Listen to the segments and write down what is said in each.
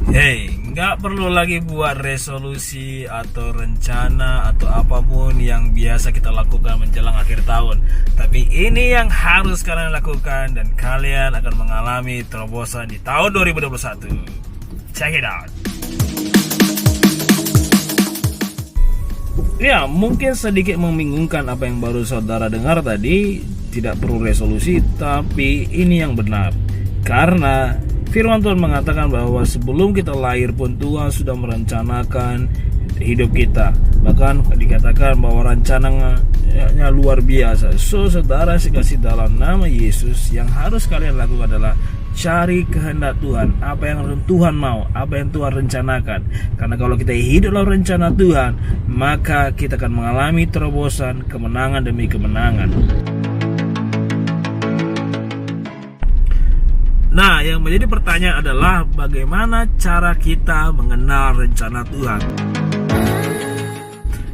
Hey, nggak perlu lagi buat resolusi atau rencana atau apapun yang biasa kita lakukan menjelang akhir tahun. Tapi ini yang harus kalian lakukan dan kalian akan mengalami terobosan di tahun 2021. Check it out. Ya, mungkin sedikit membingungkan apa yang baru saudara dengar tadi. Tidak perlu resolusi, tapi ini yang benar. Karena firman Tuhan mengatakan bahwa sebelum kita lahir pun Tuhan sudah merencanakan hidup kita. Bahkan dikatakan bahwa rencananya luar biasa. So, saudara sekasih dalam nama Yesus, yang harus kalian lakukan adalah cari kehendak Tuhan, apa yang Tuhan mau, apa yang Tuhan rencanakan. Karena kalau kita hidup dalam rencana Tuhan, maka kita akan mengalami terobosan, kemenangan demi kemenangan. Nah, yang menjadi pertanyaan adalah bagaimana cara kita mengenal rencana Tuhan.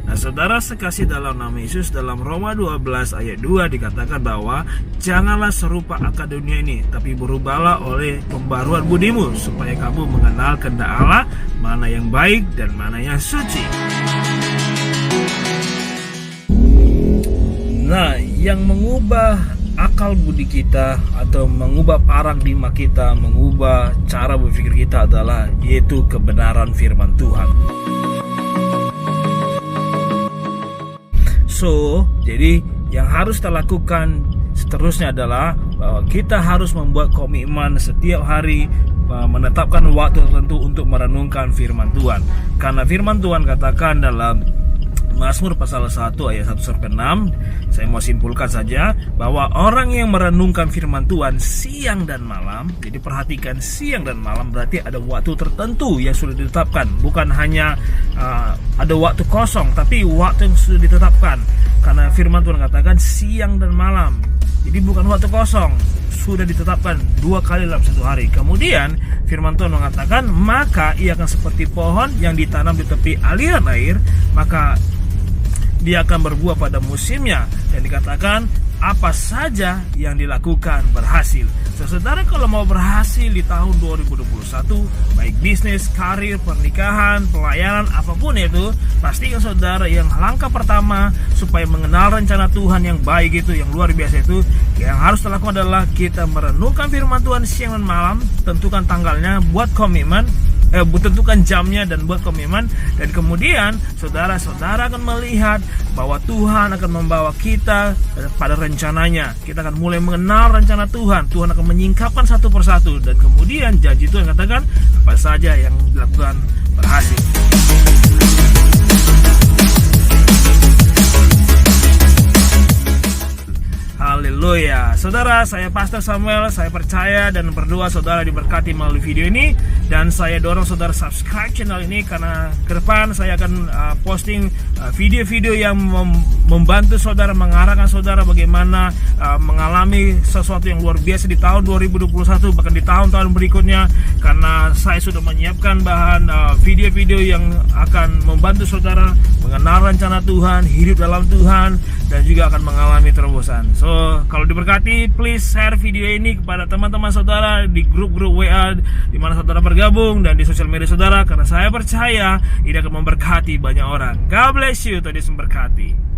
Nah, saudara sekasih dalam nama Yesus, dalam Roma 12 ayat 2 dikatakan bahwa janganlah serupa akan dunia ini, tapi berubahlah oleh pembaruan budimu, supaya kamu mengenal kehendak Allah, mana yang baik dan mana yang suci. Nah, yang mengubah akal budi kita atau mengubah paradigma kita, mengubah cara berpikir kita adalah yaitu kebenaran firman Tuhan. So, jadi yang harus kita lakukan seterusnya adalah bahwa kita harus membuat komitmen setiap hari, menetapkan waktu tertentu untuk merenungkan firman Tuhan. Karena firman Tuhan katakan dalam Mazmur pasal 1 ayat 1-6, saya mau simpulkan saja bahwa orang yang merenungkan firman Tuhan siang dan malam. Jadi perhatikan, siang dan malam berarti ada waktu tertentu yang sudah ditetapkan. Bukan hanya ada waktu kosong, tapi waktu yang sudah ditetapkan. Karena firman Tuhan katakan siang dan malam. Jadi bukan waktu kosong, sudah ditetapkan 2 kali dalam 1 hari. Kemudian firman Tuhan mengatakan, maka ia akan seperti pohon yang ditanam di tepi aliran air, maka dia akan berbuah pada musimnya, dan dikatakan apa saja yang dilakukan berhasil. Saudara, kalau mau berhasil di tahun 2021, baik bisnis, karir, pernikahan, pelayanan, apapun itu, pastikan saudara yang langkah pertama supaya mengenal rencana Tuhan yang baik itu, yang luar biasa itu, yang harus dilakukan adalah kita merenungkan firman Tuhan siang dan malam, tentukan tanggalnya, buat komitmen, tentukan jamnya dan buat komitmen, dan kemudian saudara-saudara akan melihat bahwa Tuhan akan membawa kita pada rencananya. Kita akan mulai mengenal rencana Tuhan. Tuhan akan menyingkapkan satu persatu, dan kemudian janji Tuhan katakan apa saja yang dilakukan berhasil. Haleluya. Saudara, saya Pastor Samuel. Saya percaya dan berdoa saudara diberkati melalui video ini, dan saya dorong saudara subscribe channel ini, karena ke depan saya akan posting video-video yang membantu saudara, mengarahkan saudara bagaimana mengalami sesuatu yang luar biasa di tahun 2021, bahkan di tahun-tahun berikutnya. Karena saya sudah menyiapkan bahan video-video yang akan membantu saudara mengenal rencana Tuhan, hidup dalam Tuhan, dan juga akan mengalami terobosan. So, kalau diberkati, please share video ini kepada teman-teman saudara di grup-grup WA di mana saudara bergabung, dan di sosial media saudara, karena saya percaya ini akan memberkati banyak orang. God bless you, Tuhan Yesus memberkati.